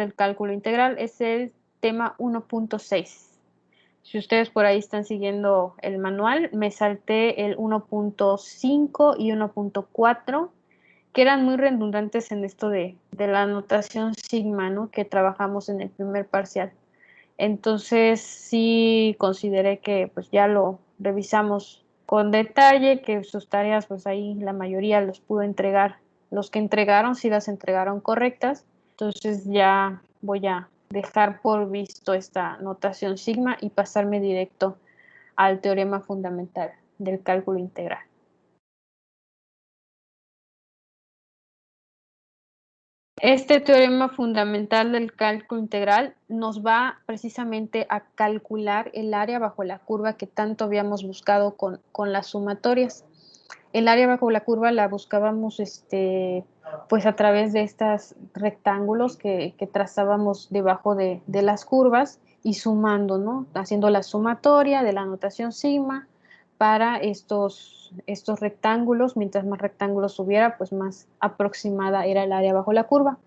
del cálculo integral es el tema 1.6. Si ustedes por ahí están siguiendo el manual, me salté el 1.5 y 1.4, que eran muy redundantes en esto de la notación sigma, ¿no?, que trabajamos en el primer parcial. Entonces sí consideré que pues ya lo revisamos con detalle, que sus tareas pues ahí la mayoría los pudo entregar. Los que entregaron sí las entregaron correctas. Entonces ya voy a dejar por visto esta notación sigma y pasarme directo al teorema fundamental del cálculo integral. Este teorema fundamental del cálculo integral nos va precisamente a calcular el área bajo la curva que tanto habíamos buscado con las sumatorias. El área bajo la curva la buscábamos pues a través de estos rectángulos que trazábamos debajo de las curvas y sumando, ¿no?, haciendo la sumatoria de la notación sigma para estos rectángulos. Mientras más rectángulos hubiera, pues más aproximada era el área bajo la curva.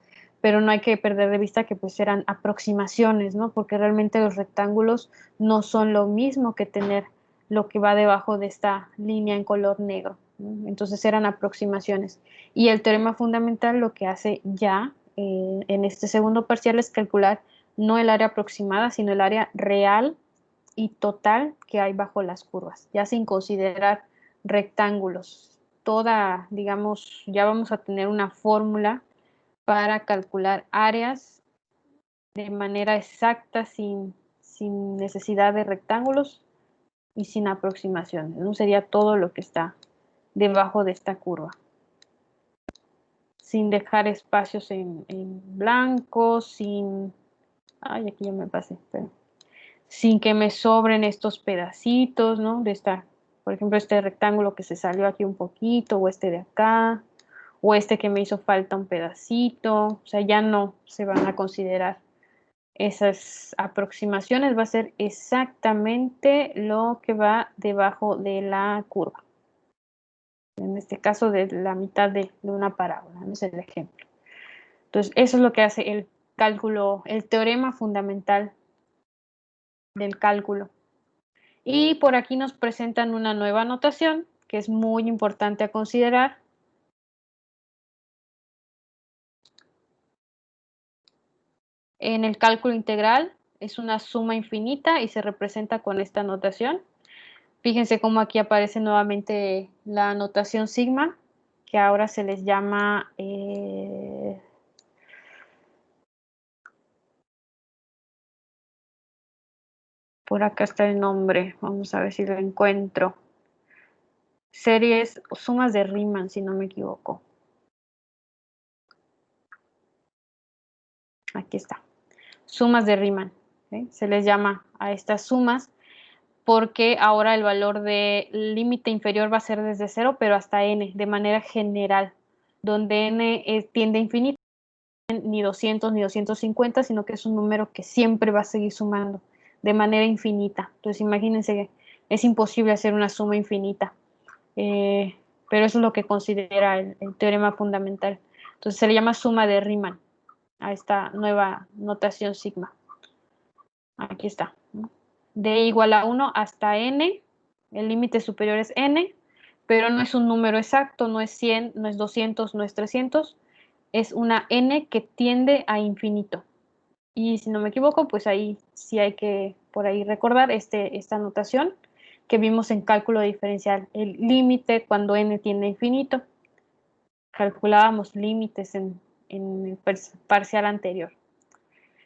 Pero no hay que perder de vista que pues eran aproximaciones, ¿no?, porque realmente los rectángulos no son lo mismo que tener lo que va debajo de esta línea en color negro. Entonces eran aproximaciones. Y el teorema fundamental lo que hace ya en este segundo parcial es calcular no el área aproximada, sino el área real y total que hay bajo las curvas, ya sin considerar rectángulos. Toda, digamos, ya vamos a tener una fórmula para calcular áreas de manera exacta, sin necesidad de rectángulos y sin aproximaciones. No sería todo lo que está debajo de esta curva, sin dejar espacios en blanco, sin... Ay, aquí ya me pasé, pero sin que me sobren estos pedacitos, ¿no?, de esta, por ejemplo, este rectángulo que se salió aquí un poquito, o este de acá, o este que me hizo falta un pedacito. O sea, ya no se van a considerar esas aproximaciones, va a ser exactamente lo que va debajo de la curva. En este caso, de la mitad de una parábola, ¿no?, es el ejemplo. Entonces, eso es lo que hace el cálculo, el teorema fundamental del cálculo. Y por aquí nos presentan una nueva notación que es muy importante a considerar. En el cálculo integral es una suma infinita y se representa con esta notación. Fíjense cómo aquí aparece nuevamente la notación sigma, que ahora se les llama... por acá está el nombre, vamos a ver si lo encuentro. Series, sumas de Riemann, si no me equivoco. Aquí está. Sumas de Riemann, ¿sí? Se les llama a estas sumas porque ahora el valor del límite inferior va a ser desde 0, pero hasta n, de manera general, donde n tiende a infinito, ni 200 ni 250, sino que es un número que siempre va a seguir sumando de manera infinita. Entonces imagínense que es imposible hacer una suma infinita, pero eso es lo que considera el teorema fundamental. Entonces se le llama suma de Riemann a esta nueva notación sigma. Aquí está. De igual a 1 hasta n, el límite superior es n, pero no es un número exacto, no es 100, no es 200, no es 300, es una n que tiende a infinito. Y si no me equivoco, pues ahí sí hay que por ahí recordar esta notación que vimos en cálculo diferencial, el límite cuando n tiende a infinito. Calculábamos límites en el parcial anterior.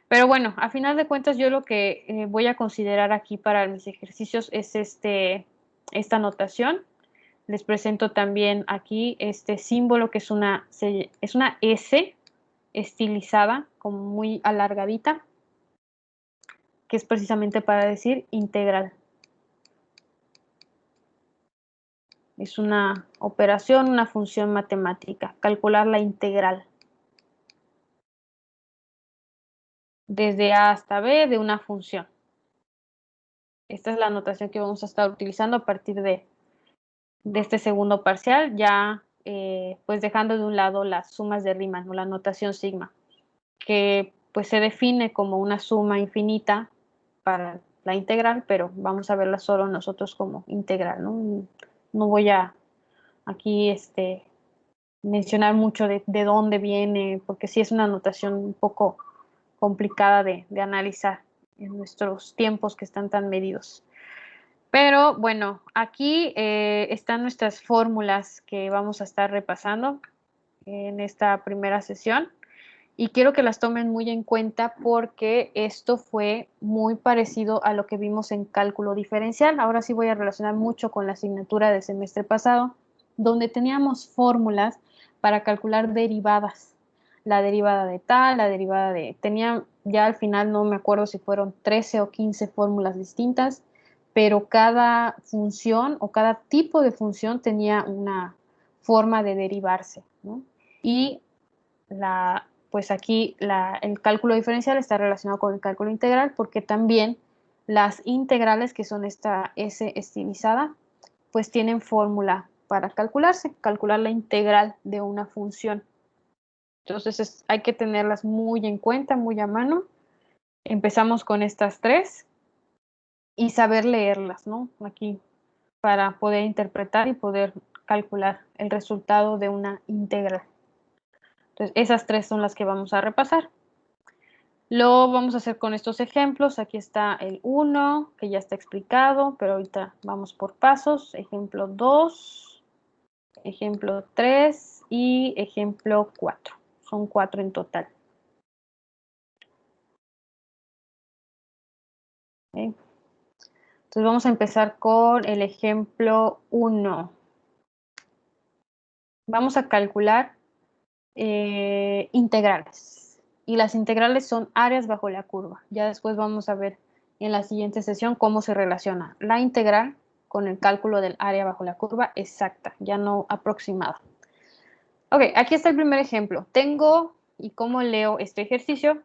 Pero bueno, a final de cuentas yo lo que voy a considerar aquí para mis ejercicios es esta notación. Les presento también aquí este símbolo que es una S estilizada, como muy alargadita, que es precisamente para decir integral. Es una operación, una función matemática, calcular la integral desde A hasta B de una función. Esta es la notación que vamos a estar utilizando a partir de este segundo parcial, ya pues dejando de un lado las sumas de Riemann o la notación sigma, que pues se define como una suma infinita para la integral, pero vamos a verla solo nosotros como integral, ¿no? No voy a aquí mencionar mucho de dónde viene, porque sí es una notación un poco complicada de analizar en nuestros tiempos que están tan medidos. Pero bueno, aquí están nuestras fórmulas que vamos a estar repasando en esta primera sesión. Y quiero que las tomen muy en cuenta porque esto fue muy parecido a lo que vimos en cálculo diferencial. Ahora sí voy a relacionar mucho con la asignatura del semestre pasado, donde teníamos fórmulas para calcular derivadas. La derivada de tal, la derivada de... Tenía ya al final, no me acuerdo si fueron 13 o 15 fórmulas distintas, pero cada función o cada tipo de función tenía una forma de derivarse, ¿no? Y pues aquí el cálculo diferencial está relacionado con el cálculo integral porque también las integrales, que son esta S estilizada, pues tienen fórmula para calcularse, calcular la integral de una función. Entonces hay que tenerlas muy en cuenta, muy a mano. Empezamos con estas tres y saber leerlas, ¿no? Aquí para poder interpretar y poder calcular el resultado de una integral. Entonces, esas tres son las que vamos a repasar. Lo vamos a hacer con estos ejemplos. Aquí está el 1, que ya está explicado, pero ahorita vamos por pasos. Ejemplo 2, ejemplo 3 y ejemplo 4. Son 4 en total. ¿Okay? Entonces vamos a empezar con el ejemplo 1. Vamos a calcular integrales. Y las integrales son áreas bajo la curva. Ya después vamos a ver en la siguiente sesión cómo se relaciona la integral con el cálculo del área bajo la curva exacta, ya no aproximada. Ok, aquí está el primer ejemplo. Tengo, y cómo leo este ejercicio,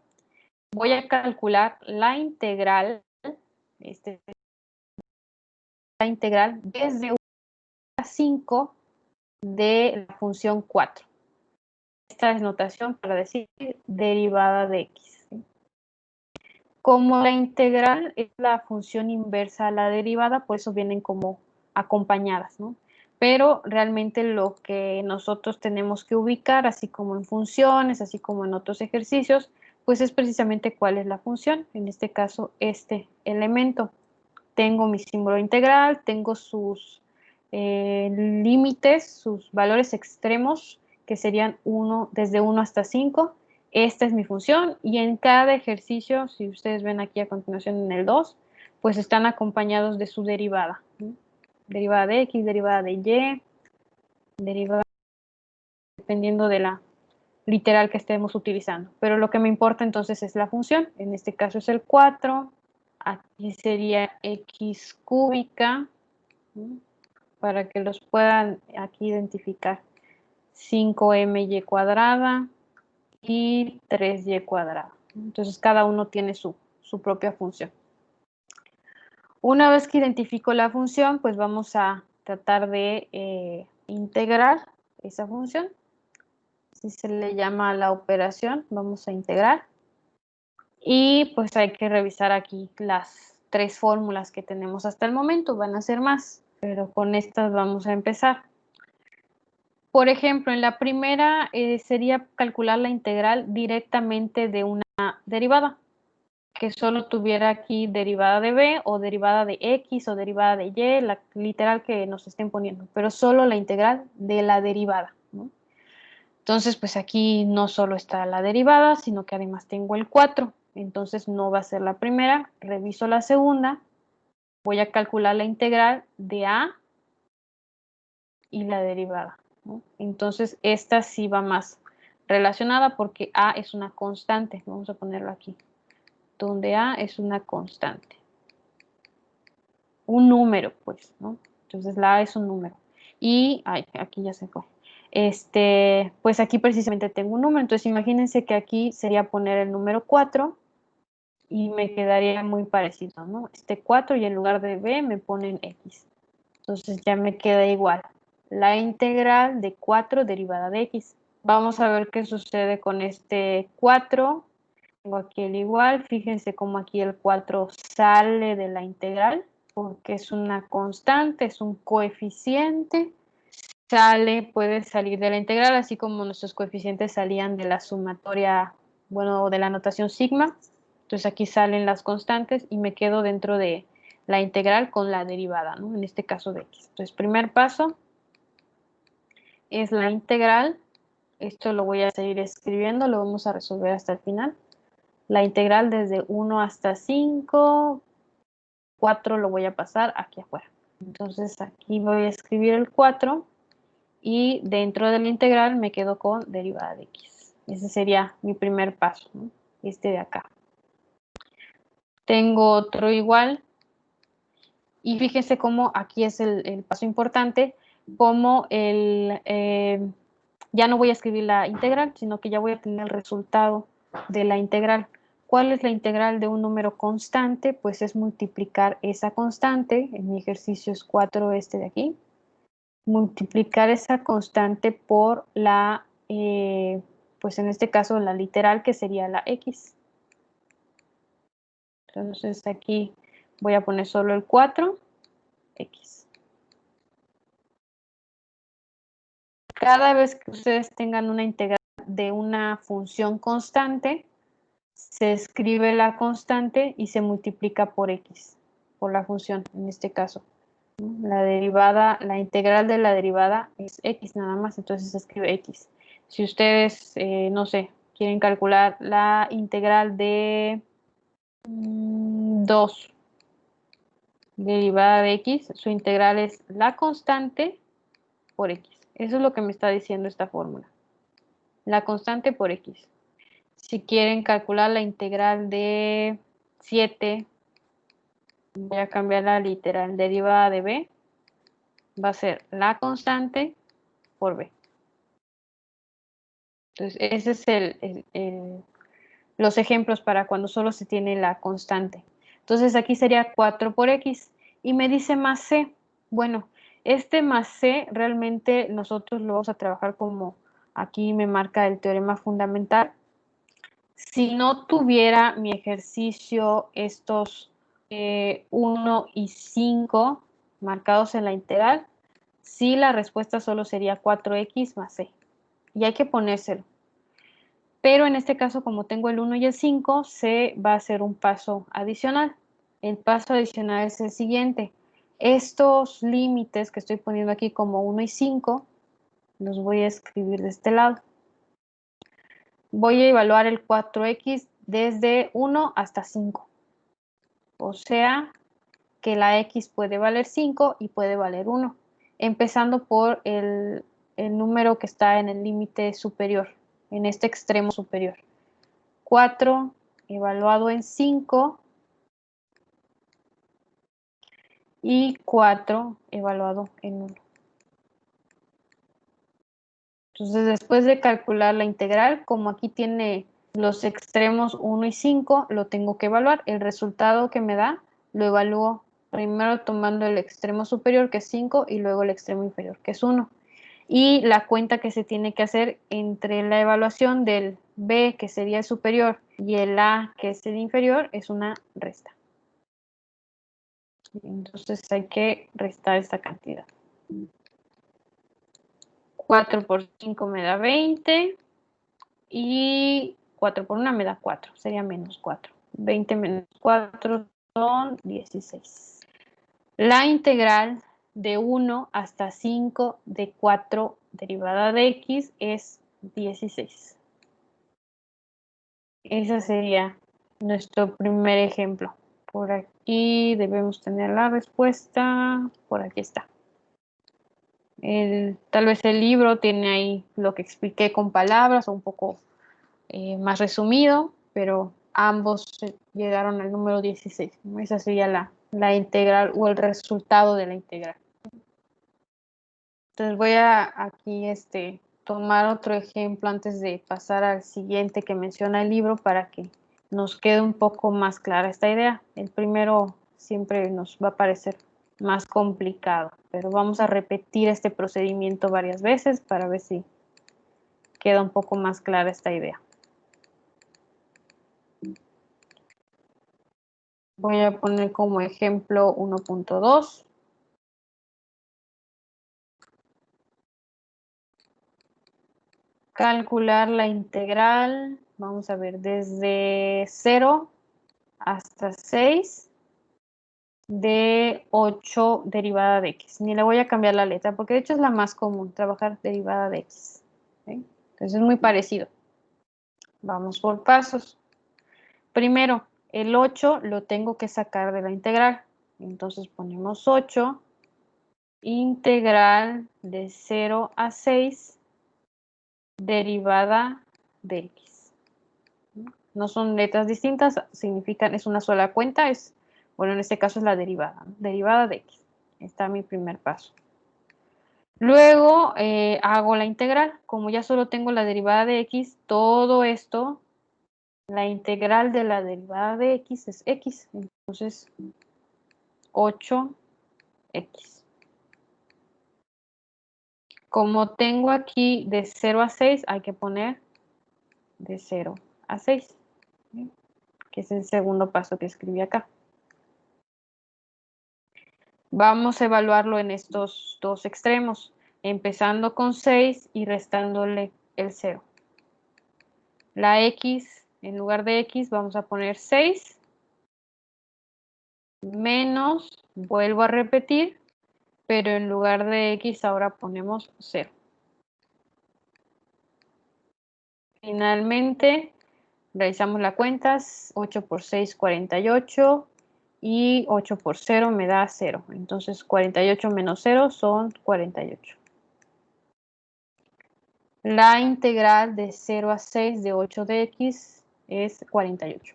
voy a calcular la integral, la integral desde 1 a 5 de la función 4. Esta es notación para decir derivada de x. Como la integral es la función inversa a la derivada, por eso vienen como acompañadas, ¿no? Pero realmente lo que nosotros tenemos que ubicar, así como en funciones, así como en otros ejercicios, pues es precisamente cuál es la función. En este caso, este elemento. Tengo mi símbolo integral, tengo sus límites, sus valores extremos, que serían desde 1 hasta 5. Esta es mi función y en cada ejercicio, si ustedes ven aquí a continuación en el 2, pues están acompañados de su derivada. ¿Sí? Derivada de x, derivada de y, derivada dependiendo de la literal que estemos utilizando. Pero lo que me importa entonces es la función. En este caso es el 4. Aquí sería x cúbica, ¿sí? Para que los puedan aquí identificar. 5my cuadrada y 3y cuadrada. Entonces cada uno tiene su propia función. Una vez que identifico la función, pues vamos a tratar de integrar esa función. Así se le llama a la operación, vamos a integrar. Y pues hay que revisar aquí las tres fórmulas que tenemos hasta el momento, van a ser más, pero con estas vamos a empezar. Por ejemplo, en la primera sería calcular la integral directamente de una derivada, que solo tuviera aquí derivada de b o derivada de x o derivada de y, la literal que nos estén poniendo, pero solo la integral de la derivada, ¿no? Entonces, pues aquí no solo está la derivada, sino que además tengo el 4. Entonces no va a ser la primera, reviso la segunda, voy a calcular la integral de a y la derivada, ¿no? Entonces esta sí va más relacionada porque a es una constante, vamos a ponerlo aquí, donde a es una constante. Un número, pues, ¿no? Entonces la a es un número. Y, ay, aquí ya se fue. Pues aquí precisamente tengo un número, entonces imagínense que aquí sería poner el número 4 y me quedaría muy parecido, ¿no? 4 y en lugar de b me ponen x. Entonces ya me queda igual. La integral de 4 derivada de x. Vamos a ver qué sucede con este 4. Tengo aquí el igual. Fíjense cómo aquí el 4 sale de la integral, porque es una constante, es un coeficiente. Sale, puede salir de la integral, así como nuestros coeficientes salían de la sumatoria, bueno, de la notación sigma. Entonces aquí salen las constantes y me quedo dentro de la integral con la derivada, ¿no? En este caso de x. Entonces, primer paso es la integral. Esto lo voy a seguir escribiendo, lo vamos a resolver hasta el final. La integral desde 1 hasta 5, 4 lo voy a pasar aquí afuera. Entonces aquí voy a escribir el 4 y dentro de la integral me quedo con derivada de x. Ese sería mi primer paso, ¿no? Este de acá. Tengo otro igual. Y fíjense cómo aquí es el paso importante, como ya no voy a escribir la integral, sino que ya voy a tener el resultado de la integral. ¿Cuál es la integral de un número constante? Pues es multiplicar esa constante, en mi ejercicio es 4 este de aquí, multiplicar esa constante por la, pues en este caso la literal, que sería la x. Entonces aquí voy a poner solo el 4, x. Cada vez que ustedes tengan una integral de una función constante, se escribe la constante y se multiplica por x, por la función en este caso. La derivada, la integral de la derivada es x nada más, entonces se escribe x. Si ustedes, no sé, quieren calcular la integral de 2 derivada de x, su integral es la constante por x. Eso es lo que me está diciendo esta fórmula. La constante por x. Si quieren calcular la integral de 7, voy a cambiar la literal derivada de b. Va a ser la constante por b. Entonces, ese es los ejemplos para cuando solo se tiene la constante. Entonces, aquí sería 4 por x. Y me dice más c. Bueno, este más c realmente nosotros lo vamos a trabajar como aquí me marca el teorema fundamental. Si no tuviera mi ejercicio estos 1 y 5 marcados en la integral, sí la respuesta solo sería 4x más c. Y hay que ponérselo. Pero en este caso, como tengo el 1 y el 5, se va a hacer un paso adicional. El paso adicional es el siguiente. Estos límites que estoy poniendo aquí como 1 y 5, los voy a escribir de este lado. Voy a evaluar el 4x desde 1 hasta 5. O sea que la x puede valer 5 y puede valer 1. Empezando por el número que está en el límite superior, en este extremo superior. 4 evaluado en 5 y 4 evaluado en 1. Entonces, después de calcular la integral, como aquí tiene los extremos 1 y 5, lo tengo que evaluar. El resultado que me da lo evalúo primero tomando el extremo superior, que es 5, y luego el extremo inferior, que es 1. Y la cuenta que se tiene que hacer entre la evaluación del b, que sería el superior, y el a, que es el inferior, es una resta. Entonces hay que restar esta cantidad. 4 por 5 me da 20 y 4 por 1 me da 4, sería menos 4. 20 menos 4 son 16. La integral de 1 hasta 5 de 4 derivada de x es 16. Ese sería nuestro primer ejemplo. Por aquí debemos tener la respuesta. Por aquí está. Tal vez el libro tiene ahí lo que expliqué con palabras o un poco más resumido, pero ambos llegaron al número 16. ¿No? Esa sería la integral o el resultado de la integral. Entonces voy a aquí tomar otro ejemplo antes de pasar al siguiente que menciona el libro para que nos quede un poco más clara esta idea. El primero siempre nos va a parecer más complicado, pero vamos a repetir este procedimiento varias veces para ver si queda un poco más clara esta idea. Voy a poner como ejemplo 1.2. Calcular la integral, vamos a ver, desde 0 hasta 6 de 8 derivada de x. Ni le voy a cambiar la letra, porque de hecho es la más común, trabajar derivada de x. ¿Sí? Entonces es muy parecido. Vamos por pasos. Primero, el 8 lo tengo que sacar de la integral. Entonces ponemos 8, integral de 0 a 6, derivada de x. No son letras distintas, significan, es una sola cuenta, bueno, en este caso es la derivada, ¿no? Derivada de x. Está mi primer paso. Luego hago la integral. Como ya solo tengo la derivada de x, todo esto, la integral de la derivada de x es x. Entonces, 8x. Como tengo aquí de 0 a 6, hay que poner de 0 a 6, ¿sí? Que es el segundo paso que escribí acá. Vamos a evaluarlo en estos dos extremos, empezando con 6 y restándole el 0. La x, en lugar de x, vamos a poner 6, menos, vuelvo a repetir, pero en lugar de x ahora ponemos 0. Finalmente, realizamos la cuenta, 8 por 6, 48, y 8 por 0 me da 0. Entonces 48 menos 0 son 48. La integral de 0 a 6 de 8 de x es 48.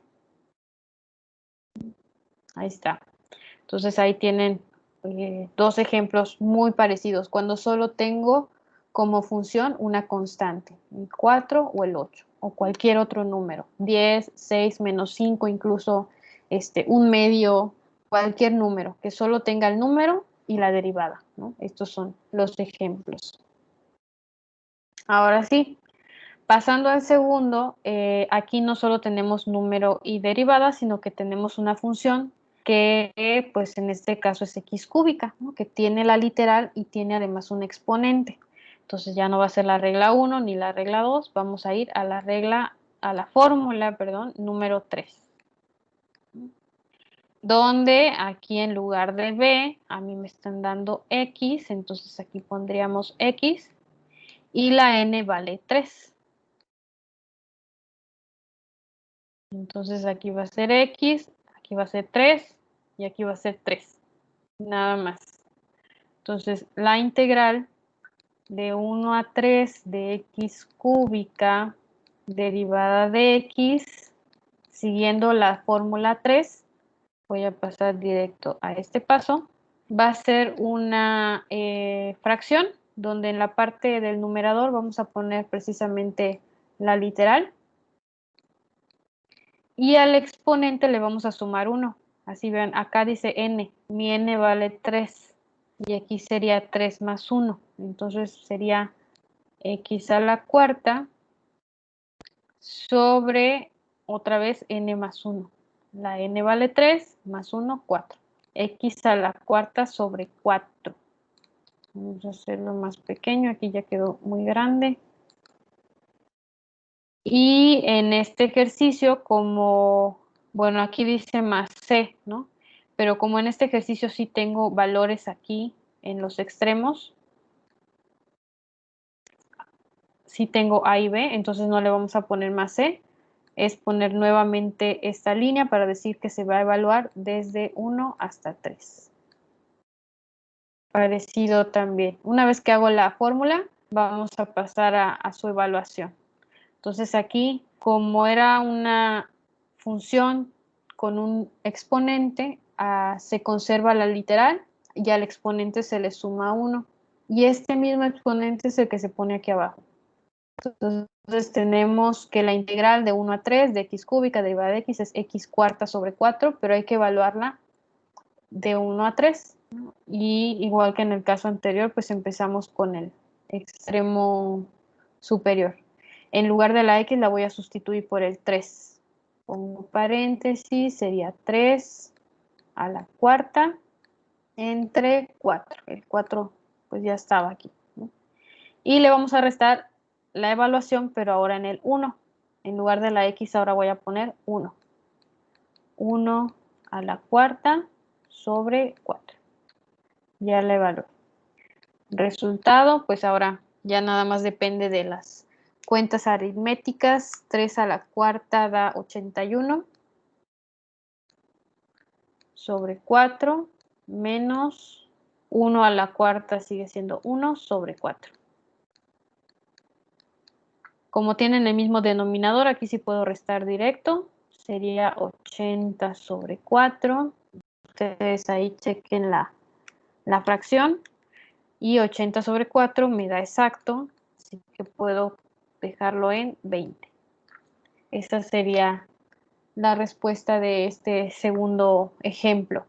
Ahí está. Entonces ahí tienen dos ejemplos muy parecidos, cuando solo tengo como función una constante, el 4 o el 8, o cualquier otro número, 10, 6, menos 5, incluso un medio, cualquier número, que solo tenga el número y la derivada, ¿no? Estos son los ejemplos. Ahora sí, pasando al segundo, aquí no solo tenemos número y derivada, sino que tenemos una función que pues en este caso es x cúbica, ¿no? Que tiene la literal y tiene además un exponente. Entonces ya no va a ser la regla 1 ni la regla 2, vamos a ir a la fórmula, perdón, número 3. Donde aquí en lugar de b, a mí me están dando x, entonces aquí pondríamos x y la n vale 3. Entonces aquí va a ser x, aquí va a ser 3 y aquí va a ser 3. Nada más. Entonces la integral de 1 a 3 de x cúbica derivada de x, siguiendo la fórmula 3, voy a pasar directo a este paso, va a ser una fracción donde en la parte del numerador vamos a poner precisamente la literal y al exponente le vamos a sumar 1. Así vean, acá dice n, mi n vale 3 y aquí sería 3 más 1. Entonces sería x a la cuarta sobre otra vez n más 1. La n vale 3 más 1, 4. X a la cuarta sobre 4. Vamos a hacerlo más pequeño, aquí ya quedó muy grande. Y en este ejercicio, como, bueno, aquí dice más c, ¿no? Pero como en este ejercicio sí tengo valores aquí en los extremos, sí tengo a y b, entonces no le vamos a poner más c, es poner nuevamente esta línea para decir que se va a evaluar desde 1 hasta 3. Parecido también. Una vez que hago la fórmula, vamos a pasar a su evaluación. Entonces aquí, como era una función con un exponente, se conserva la literal y al exponente se le suma 1. Y este mismo exponente es el que se pone aquí abajo. Entonces tenemos que la integral de 1 a 3 de x cúbica derivada de x es x cuarta sobre 4, pero hay que evaluarla de 1 a 3. Y igual que en el caso anterior, pues empezamos con el extremo superior. En lugar de la x la voy a sustituir por el 3. Pongo paréntesis, sería 3 a la cuarta entre 4. El 4 pues ya estaba aquí, ¿no? Y le vamos a restar la evaluación, pero ahora en el 1. En lugar de la x ahora voy a poner 1. 1 a la cuarta sobre 4. Ya la evalué. Resultado, pues ahora ya nada más depende de las cuentas aritméticas. 3 a la cuarta da 81 sobre 4 menos 1 a la cuarta sigue siendo 1 sobre 4. Como tienen el mismo denominador, aquí sí puedo restar directo. Sería 80 sobre 4. Ustedes ahí chequen la fracción. Y 80 sobre 4 me da exacto, así que puedo dejarlo en 20. Esta sería la respuesta de este segundo ejemplo.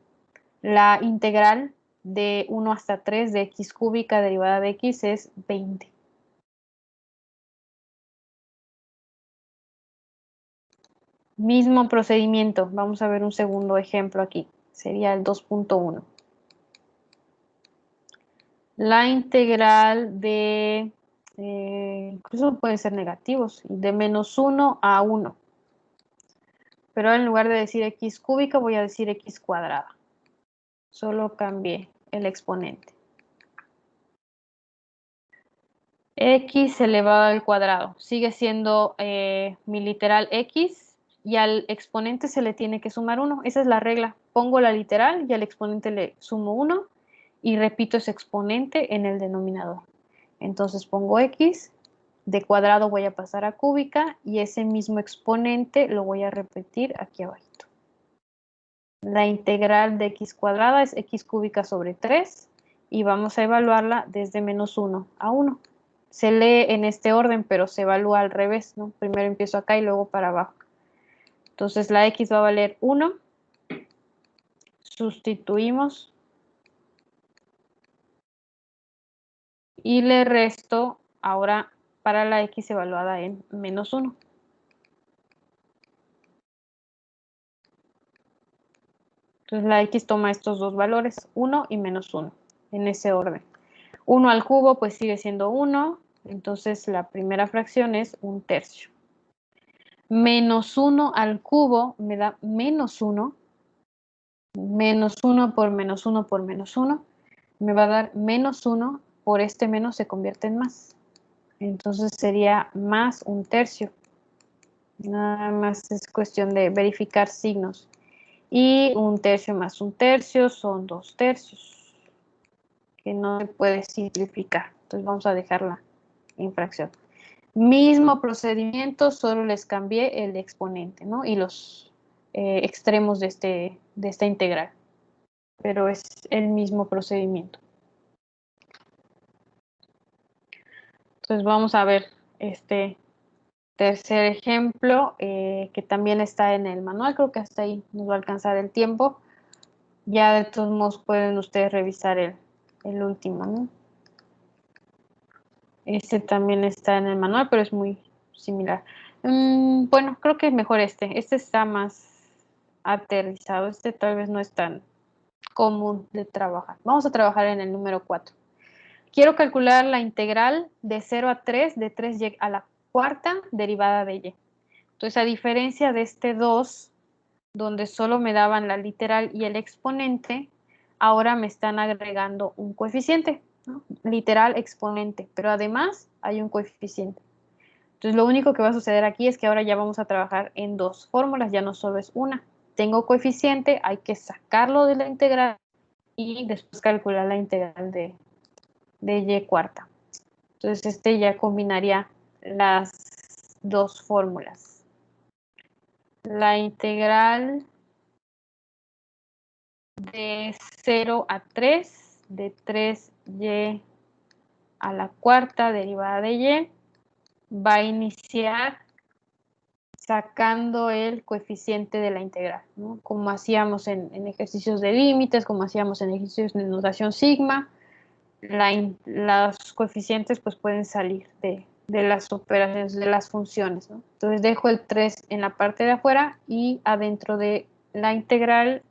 La integral de 1 hasta 3 de x cúbica derivada de x es 20. Mismo procedimiento. Vamos a ver un segundo ejemplo aquí. Sería el 2.1. La integral de, incluso pueden ser negativos, de menos 1 a 1. Pero en lugar de decir x cúbica voy a decir x cuadrada. Solo cambié el exponente. X elevado al cuadrado. Sigue siendo mi literal x y al exponente se le tiene que sumar 1. Esa es la regla. Pongo la literal y al exponente le sumo 1 y repito ese exponente en el denominador. Entonces pongo x, de cuadrado voy a pasar a cúbica y ese mismo exponente lo voy a repetir aquí abajito. La integral de x cuadrada es x cúbica sobre 3 y vamos a evaluarla desde menos 1 a 1. Se lee en este orden, pero se evalúa al revés, ¿no? Primero empiezo acá y luego para abajo. Entonces la x va a valer 1. Sustituimos. Y le resto ahora para la x evaluada en menos 1. Entonces la x toma estos dos valores, 1 y menos 1, en ese orden. 1 al cubo pues sigue siendo 1, entonces la primera fracción es 1/3. Menos 1 al cubo me da menos 1. Menos 1 por menos 1 por menos 1 me va a dar menos 1, por este menos se convierte en más. Entonces sería más 1/3. Nada más es cuestión de verificar signos. Y 1/3 más 1/3 son 2/3, que no se puede simplificar. Entonces vamos a dejarla en fracción. Mismo procedimiento, solo les cambié el exponente, ¿no? Y los extremos de esta integral. Pero es el mismo procedimiento. Entonces vamos a ver este tercer ejemplo, que también está en el manual. Creo que hasta ahí nos va a alcanzar el tiempo. Ya de todos modos pueden ustedes revisar el último, ¿no? Este también está en el manual, pero es muy similar. Bueno, creo que es mejor este. Este está más aterrizado. Este tal vez no es tan común de trabajar. Vamos a trabajar en el número 4. Quiero calcular la integral de 0 a 3 de 3y a la cuarta derivada de y. Entonces, a diferencia de este 2, donde solo me daban la literal y el exponente, ahora me están agregando un coeficiente, ¿no? Literal, exponente, pero además hay un coeficiente. Entonces, lo único que va a suceder aquí es que ahora ya vamos a trabajar en dos fórmulas, ya no solo es una. Tengo coeficiente, hay que sacarlo de la integral y después calcular la integral de y cuarta. Entonces, este ya combinaría las dos fórmulas. La integral de 0 a 3 de 3y a la cuarta derivada de y va a iniciar sacando el coeficiente de la integral, ¿no? Como hacíamos en ejercicios de límites, como hacíamos en ejercicios de notación sigma, los coeficientes pues pueden salir de las operaciones, de las funciones, ¿no? Entonces dejo el 3 en la parte de afuera y adentro de la integral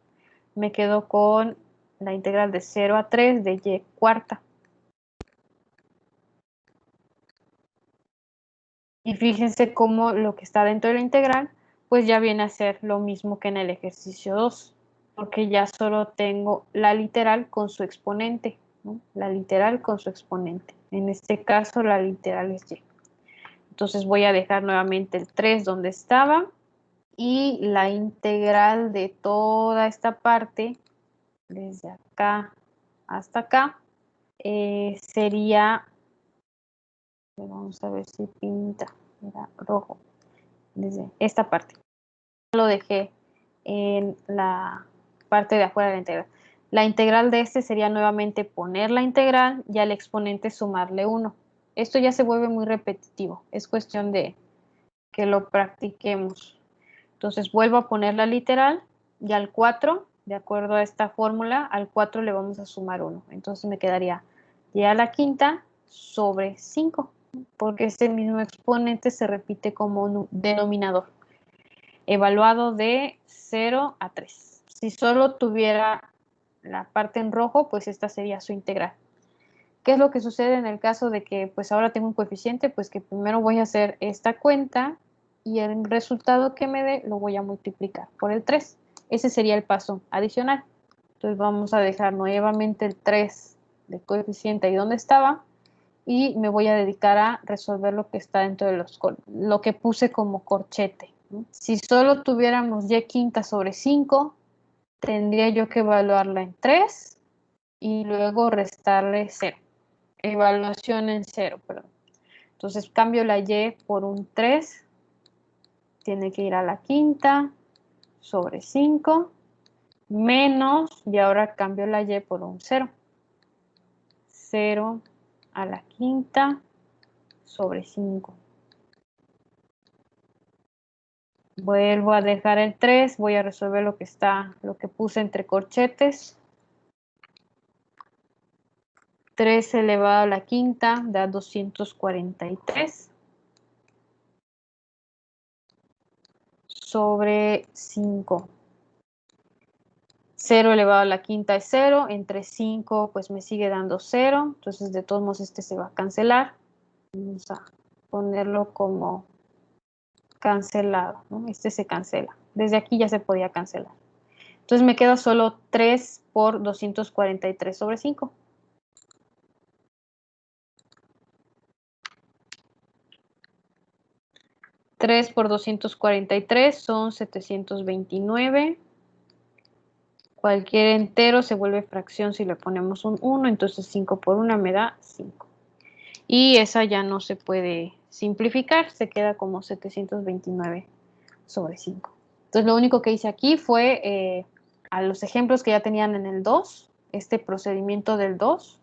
me quedo con la integral de 0 a 3 de y cuarta. Y fíjense cómo lo que está dentro de la integral, pues ya viene a ser lo mismo que en el ejercicio 2, porque ya solo tengo la literal con su exponente, ¿no? La literal con su exponente. En este caso, la literal es y. Entonces voy a dejar nuevamente el 3 donde estaba, y la integral de toda esta parte, desde acá hasta acá, sería, vamos a ver si pinta, era rojo, desde esta parte. Lo dejé en la parte de afuera de la integral. La integral de este sería nuevamente poner la integral y al exponente sumarle 1. Esto ya se vuelve muy repetitivo, es cuestión de que lo practiquemos. Entonces vuelvo a poner la literal y al 4, de acuerdo a esta fórmula, al 4 le vamos a sumar 1. Entonces me quedaría y a la quinta sobre 5, porque este mismo exponente se repite como denominador, evaluado de 0 a 3. Si solo tuviera la parte en rojo, pues esta sería su integral. ¿Qué es lo que sucede en el caso de que pues ahora tengo un coeficiente? Pues que primero voy a hacer esta cuenta y el resultado que me dé lo voy a multiplicar por el 3. Ese sería el paso adicional. Entonces vamos a dejar nuevamente el 3 de coeficiente ahí donde estaba y me voy a dedicar a resolver lo que está dentro de lo que puse como corchete, ¿no? Si solo tuviéramos y quinta sobre 5, tendría yo que evaluarla en 3 y luego restarle 0. Evaluación en 0, perdón. Entonces cambio la y por un 3, tiene que ir a la quinta sobre 5, menos, y ahora cambio la y por un 0. 0 a la quinta sobre 5. Vuelvo a dejar el 3, voy a resolver lo que puse entre corchetes. 3 elevado a la quinta da 243 sobre 5. 0 elevado a la quinta es 0, entre 5 pues me sigue dando 0, entonces de todos modos este se va a cancelar. Vamos a ponerlo como cancelado, ¿no? Este se cancela. Desde aquí ya se podía cancelar. Entonces me queda solo 3 por 243 sobre 5. Tres por 243 son 729. Cualquier entero se vuelve fracción si le ponemos un 1, entonces 5 por 1 me da 5. Y esa ya no se puede simplificar, se queda como 729 sobre 5. Entonces lo único que hice aquí fue, a los ejemplos que ya tenían en el 2, este procedimiento del 2,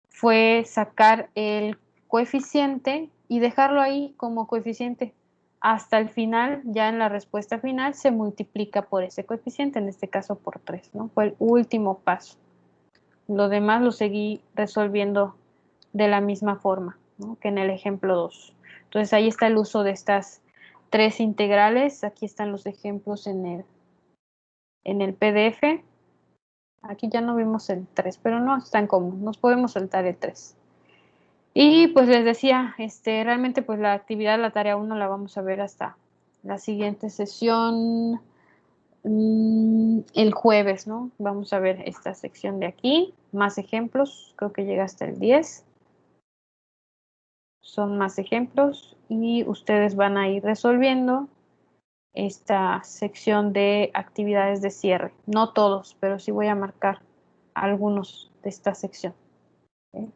fue sacar el coeficiente y dejarlo ahí como coeficiente. Hasta el final, ya en la respuesta final, se multiplica por ese coeficiente, en este caso por 3, ¿no? Fue el último paso. Lo demás lo seguí resolviendo de la misma forma, ¿no?, que en el ejemplo 2. Entonces ahí está el uso de estas 3 integrales. Aquí están los ejemplos en el PDF. Aquí ya no vimos el 3, pero no es tan común, nos podemos saltar el 3. Y pues les decía, realmente pues la actividad, la tarea 1 la vamos a ver hasta la siguiente sesión, el jueves, ¿no? Vamos a ver esta sección de aquí, más ejemplos, creo que llega hasta el 10. Son más ejemplos y ustedes van a ir resolviendo esta sección de actividades de cierre. No todos, pero sí voy a marcar algunos de esta sección, ¿okay?